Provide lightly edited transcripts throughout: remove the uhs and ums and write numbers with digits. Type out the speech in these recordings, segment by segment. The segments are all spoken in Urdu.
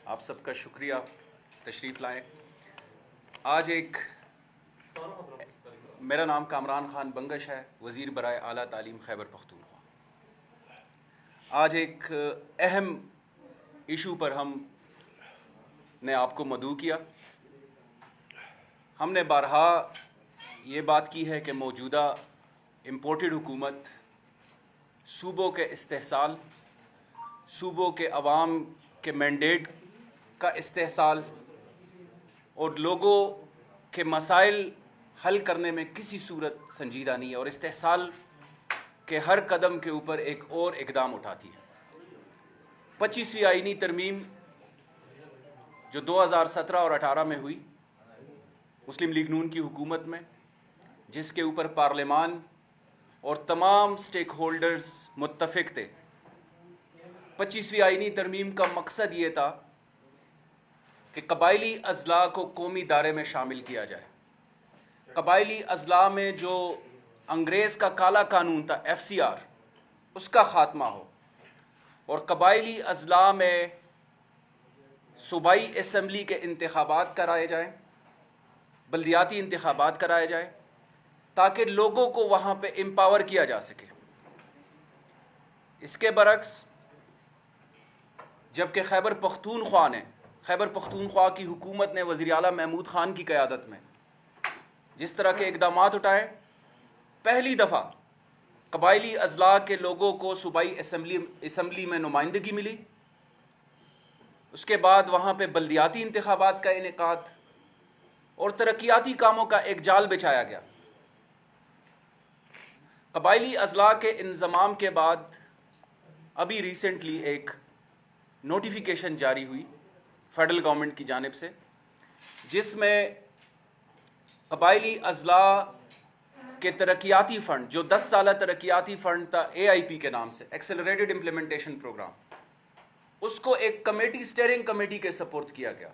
آپ سب کا شکریہ تشریف لائیں۔ آج میرا نام کامران خان بنگش ہے، وزیر برائے اعلیٰ تعلیم خیبر پختونخوا۔ آج ایک اہم ایشو پر ہم نے آپ کو مدعو کیا۔ ہم نے بارہا یہ بات کی ہے کہ موجودہ امپورٹڈ حکومت صوبوں کے استحصال، صوبوں کے عوام کے مینڈیٹ کا استحصال اور لوگوں کے مسائل حل کرنے میں کسی صورت سنجیدہ نہیں ہے، اور استحصال کے ہر قدم کے اوپر ایک اور اقدام اٹھاتی ہے۔ 25ویں آئینی ترمیم جو 2017 اور 18 میں ہوئی مسلم لیگ نون کی حکومت میں، جس کے اوپر پارلیمان اور تمام سٹیک ہولڈرز متفق تھے، 25ویں آئینی ترمیم کا مقصد یہ تھا کہ قبائلی اضلاع کو قومی دائرے میں شامل کیا جائے۔ قبائلی اضلاع میں جو انگریز کا کالا قانون تھا FCR، اس کا خاتمہ ہو، اور قبائلی اضلاع میں صوبائی اسمبلی کے انتخابات کرائے جائیں، بلدیاتی انتخابات کرائے جائیں، تاکہ لوگوں کو وہاں پہ امپاور کیا جا سکے۔ اس کے برعکس جبکہ خیبر پختونخوا کی حکومت نے وزیر اعلیٰ محمود خان کی قیادت میں جس طرح کے اقدامات اٹھائے، پہلی دفعہ قبائلی اضلاع کے لوگوں کو صوبائی اسمبلی میں نمائندگی ملی۔ اس کے بعد وہاں پہ بلدیاتی انتخابات کا انعقاد اور ترقیاتی کاموں کا ایک جال بچھایا گیا۔ قبائلی اضلاع کے انضمام کے بعد ابھی ریسنٹلی ایک نوٹیفیکیشن جاری ہوئی فیڈرل گورنمنٹ کی جانب سے، جس میں قبائلی اضلاع کے ترقیاتی فنڈ، جو 10 سالہ ترقیاتی فنڈ تھا AIP کے نام سے، ایکسلریٹڈ امپلیمنٹیشن پروگرام، اس کو ایک کمیٹی، اسٹیئرنگ کمیٹی کے سپورٹ کیا گیا۔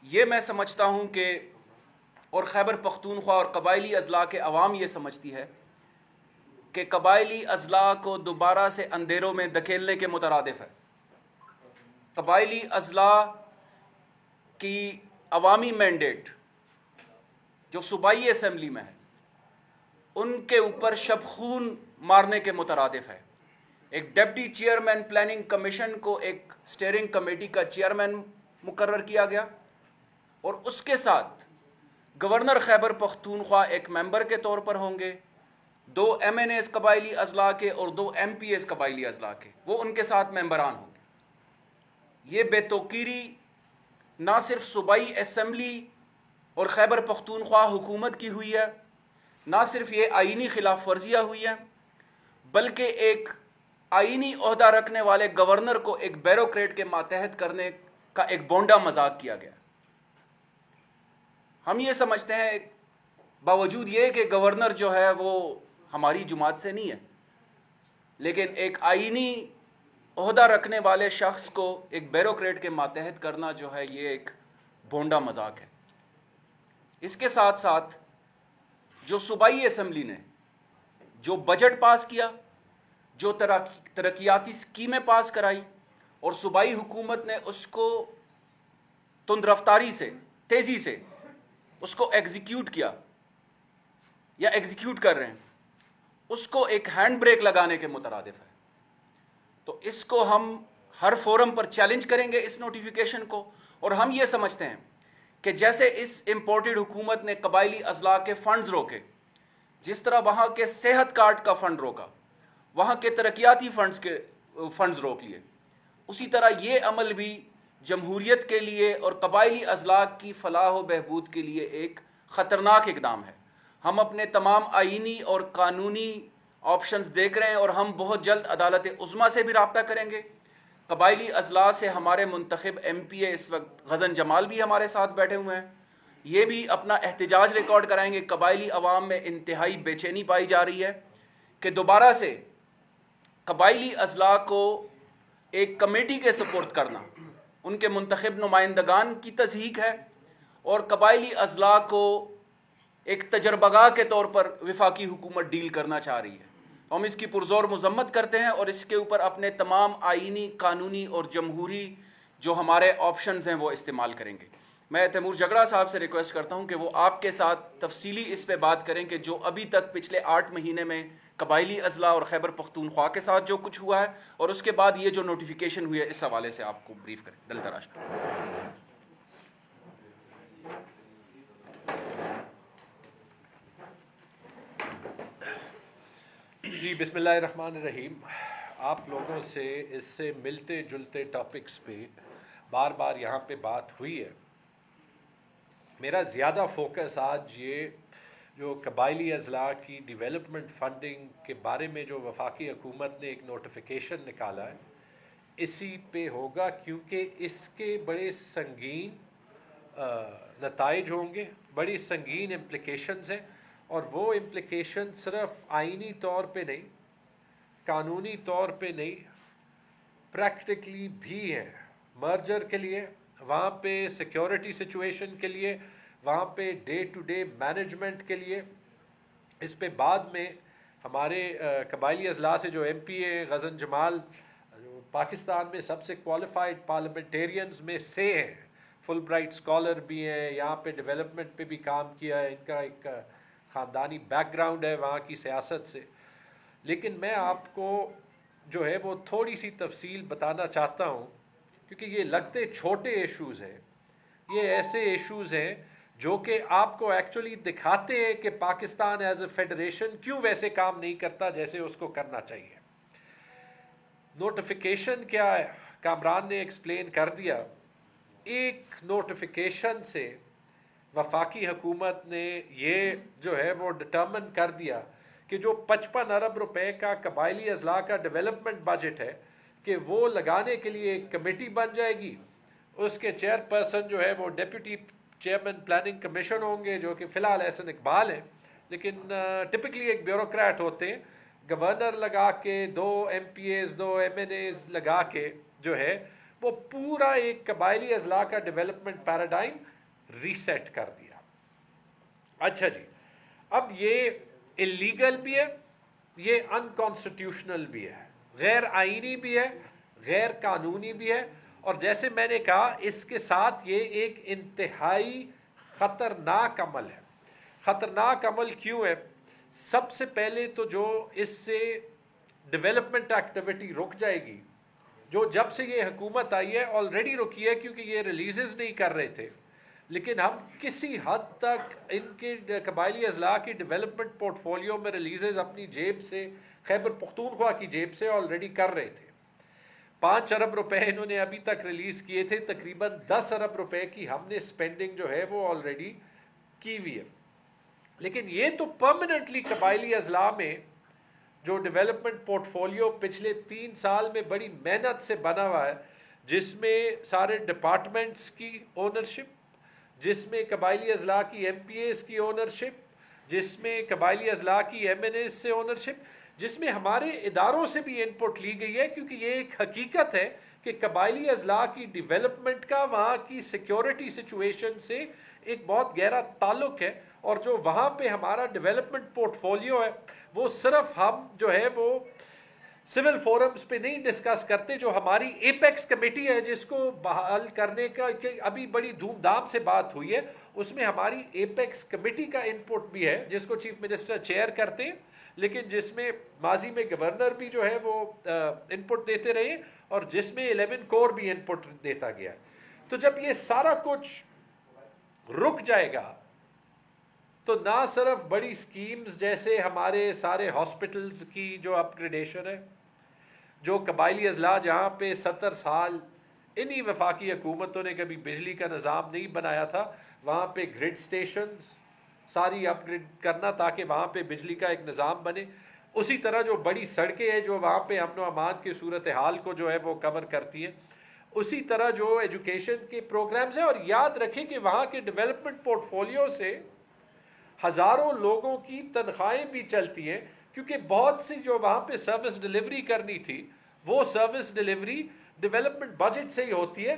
یہ میں سمجھتا ہوں کہ اور خیبر پختونخوا اور قبائلی اضلاع کے عوام یہ سمجھتی ہے کہ قبائلی اضلاع کو دوبارہ سے اندھیروں میں دھکیلنے کے مترادف ہے۔ قبائلی اضلاع کی عوامی مینڈیٹ جو صوبائی اسمبلی میں ہے، ان کے اوپر شب خون مارنے کے مترادف ہے۔ ایک ڈپٹی چیئرمین پلاننگ کمیشن کو ایک اسٹیئرنگ کمیٹی کا چیئرمین مقرر کیا گیا، اور اس کے ساتھ گورنر خیبر پختونخوا ایک ممبر کے طور پر ہوں گے، 2 MNAs قبائلی اضلاع کے اور 2 MPAs قبائلی اضلاع کے، وہ ان کے ساتھ ممبران ہوں گے۔ یہ بے توقیری نہ صرف صوبائی اسمبلی اور خیبر پختونخوا حکومت کی ہوئی ہے، نہ صرف یہ آئینی خلاف ورزیاں ہوئی ہیں، بلکہ ایک آئینی عہدہ رکھنے والے گورنر کو ایک بیوروکریٹ کے ماتحت کرنے کا ایک بونڈا مذاق کیا گیا۔ ہم یہ سمجھتے ہیں باوجود یہ کہ گورنر جو ہے وہ ہماری جماعت سے نہیں ہے، لیکن ایک آئینی عہدہ رکھنے والے شخص کو ایک بیوروکریٹ کے ماتحت کرنا جو ہے یہ ایک بونڈا مذاق ہے۔ اس کے ساتھ ساتھ جو صوبائی اسمبلی نے جو بجٹ پاس کیا، جو ترقیاتی اسکیمیں پاس کرائی، اور صوبائی حکومت نے اس کو تند رفتاری سے، تیزی سے اس کو ایگزیکیوٹ کیا یا ایگزیکیوٹ کر رہے ہیں، اس کو ایک ہینڈ بریک لگانے کے مترادف ہے۔ تو اس کو ہم ہر فورم پر چیلنج کریں گے، اس نوٹیفیکیشن کو، اور ہم یہ سمجھتے ہیں کہ جیسے اس امپورٹڈ حکومت نے قبائلی اضلاع کے فنڈز روکے، جس طرح وہاں کے صحت کارڈ کا فنڈ روکا، وہاں کے ترقیاتی فنڈز روک لیے، اسی طرح یہ عمل بھی جمہوریت کے لیے اور قبائلی اضلاع کی فلاح و بہبود کے لیے ایک خطرناک اقدام ہے۔ ہم اپنے تمام آئینی اور قانونی آپشنز دیکھ رہے ہیں، اور ہم بہت جلد عدالت عظمیٰ سے بھی رابطہ کریں گے۔ قبائلی اضلاع سے ہمارے منتخب MPA اس وقت غزن جمال بھی ہمارے ساتھ بیٹھے ہوئے ہیں، یہ بھی اپنا احتجاج ریکارڈ کرائیں گے۔ قبائلی عوام میں انتہائی بے چینی پائی جا رہی ہے کہ دوبارہ سے قبائلی اضلاع کو ایک کمیٹی کے سپورٹ کرنا ان کے منتخب نمائندگان کی تضحیق ہے، اور قبائلی اضلاع کو ایک تجربہ گاہ کے طور پر وفاقی حکومت ڈیل کرنا چاہ رہی ہے۔ ہم اس کی پرزور مذمت کرتے ہیں اور اس کے اوپر اپنے تمام آئینی، قانونی اور جمہوری جو ہمارے آپشنز ہیں وہ استعمال کریں گے. میں تیمور جگڑا صاحب سے ریکویسٹ کرتا ہوں کہ وہ آپ کے ساتھ تفصیلی اس پہ بات کریں کہ جو ابھی تک پچھلے 8 مہینے میں قبائلی اضلاع اور خیبر پختونخوا کے ساتھ جو کچھ ہوا ہے، اور اس کے بعد یہ جو نوٹیفیکیشن ہوئی ہے، اس حوالے سے آپ کو بریف کریں. دل تراش. جی بسم اللہ الرحمن الرحیم. آپ لوگوں سے اس سے ملتے جلتے ٹاپکس پہ بار بار یہاں پہ بات ہوئی ہے. میرا زیادہ فوکس آج یہ جو قبائلی اضلاع کی ڈیولپمنٹ فنڈنگ کے بارے میں جو وفاقی حکومت نے ایک نوٹیفیکیشن نکالا ہے اسی پہ ہوگا، کیونکہ اس کے بڑے سنگین نتائج ہوں گے، بڑی سنگین امپلیکیشنز ہیں. اور وہ امپلیکیشن صرف آئینی طور پہ نہیں، قانونی طور پہ نہیں، پریکٹیکلی بھی ہے. مرجر کے لیے، وہاں پہ سیکیورٹی سچویشن کے لیے، وہاں پہ ڈے ٹو ڈے مینجمنٹ کے لیے. اس پہ بعد میں ہمارے قبائلی اضلاع سے جو ایم پی اے غزن جمال جو پاکستان میں سب سے کوالیفائڈ پارلیمنٹیرینز میں سے ہیں، فل برائٹ اسکالر بھی ہیں، یہاں پہ ڈیولپمنٹ پہ بھی کام کیا ہے، ان کا ایک خاندانی بیک گراؤنڈ ہے وہاں کی سیاست سے. لیکن میں آپ کو جو ہے وہ تھوڑی سی تفصیل بتانا چاہتا ہوں، کیونکہ یہ لگتے چھوٹے ایشوز ہیں، یہ ایسے ایشوز ہیں جو کہ آپ کو ایکچولی دکھاتے ہیں کہ پاکستان ایز اے فیڈریشن کیوں ویسے کام نہیں کرتا جیسے اس کو کرنا چاہیے. نوٹیفیکیشن کیا ہے کامران نے ایکسپلین کر دیا. ایک نوٹیفیکیشن سے وفاقی حکومت نے یہ جو ہے وہ ڈٹرمن کر دیا کہ جو 55 ارب روپے کا قبائلی اضلاع کا ڈیولپمنٹ بجٹ ہے کہ وہ لگانے کے لیے ایک کمیٹی بن جائے گی. اس کے چیئر پرسن جو ہے وہ ڈیپٹی چیئرمین پلاننگ کمیشن ہوں گے، جو کہ فی الحال احسن اقبال ہیں، لیکن ٹپکلی ایک بیوروکریٹ ہوتے ہیں. گورنر لگا کے 2 M P As 2 M N As لگا کے جو ہے وہ پورا ایک قبائلی اضلاع کا ڈیولپمنٹ پیراڈائم ریسیٹ کر دیا. اچھا جی، اب یہ اللیگل بھی ہے، یہ انکانسٹیٹیوشنل بھی ہے، غیر آئینی بھی ہے، غیر قانونی بھی ہے، اور جیسے میں نے کہا اس کے ساتھ یہ ایک انتہائی خطرناک عمل ہے. خطرناک عمل کیوں ہے؟ سب سے پہلے تو جو اس سے ڈیولپمنٹ ایکٹیویٹی رک جائے گی، جو جب سے یہ حکومت آئی ہے آلریڈی رکی ہے کیونکہ یہ ریلیزز نہیں کر رہے تھے، لیکن ہم کسی حد تک ان کے قبائلی اضلاع کی ڈیولپمنٹ پورٹ فولیو میں ریلیزز اپنی جیب سے، خیبر پختونخوا کی جیب سے آلریڈی کر رہے تھے. 5 ارب روپے انہوں نے ابھی تک ریلیز کیے تھے، تقریباً 10 ارب روپے کی ہم نے سپینڈنگ جو ہے وہ آلریڈی کی ہوئی ہے. لیکن یہ تو پرماننٹلی قبائلی اضلاع میں جو ڈیولپمنٹ پورٹ فولیو پچھلے 3 سال میں بڑی محنت سے بنا ہوا ہے، جس میں سارے ڈپارٹمنٹس کی اونرشپ، جس میں قبائلی اضلاع کی ایم پی ایز کی اونرشپ، جس میں قبائلی اضلاع کی ایم این ایز سے اونرشپ، جس میں ہمارے اداروں سے بھی ان پٹ لی گئی ہے، کیونکہ یہ ایک حقیقت ہے کہ قبائلی اضلاع کی ڈیولپمنٹ کا وہاں کی سیکیورٹی سچویشن سے ایک بہت گہرا تعلق ہے. اور جو وہاں پہ ہمارا ڈیولپمنٹ پورٹ فولیو ہے وہ صرف ہم جو ہے وہ سول فورمز پہ نہیں ڈسکس کرتے. جو ہماری ایپیکس کمیٹی ہے جس کو بحال کرنے کا کہ ابھی بڑی دھوم دھام سے بات ہوئی ہے، اس میں ہماری ایپیکس کمیٹی کا ان پٹ بھی ہے جس کو چیف منسٹر چیئر کرتے ہیں، لیکن جس میں ماضی میں گورنر بھی جو ہے وہ ان پٹ دیتے رہے، اور جس میں 11 کور بھی ان پٹ دیتا گیا. تو جب یہ سارا کچھ رک جائے گا تو نہ صرف بڑی سکیمز جیسے ہمارے سارے ہاسپٹلز کی جو اپ گریڈیشن ہے، جو قبائلی اضلاع جہاں پہ 70 سال انہی وفاقی حکومتوں نے کبھی بجلی کا نظام نہیں بنایا تھا، وہاں پہ گرڈ سٹیشنز ساری اپ گریڈ کرنا تاکہ وہاں پہ بجلی کا ایک نظام بنے. اسی طرح جو بڑی سڑکیں ہیں جو وہاں پہ امن و امان کی صورتحال کو جو ہے وہ کور کرتی ہیں، اسی طرح جو ایجوکیشن کے پروگرامز ہیں. اور یاد رکھیں کہ وہاں کے ڈیولپمنٹ پورٹ فولیو سے ہزاروں لوگوں کی تنخواہیں بھی چلتی ہیں، کیونکہ بہت سی جو وہاں پہ سروس ڈیلیوری کرنی تھی وہ سروس ڈیلیوری ڈیولپمنٹ بجٹ سے ہی ہوتی ہے.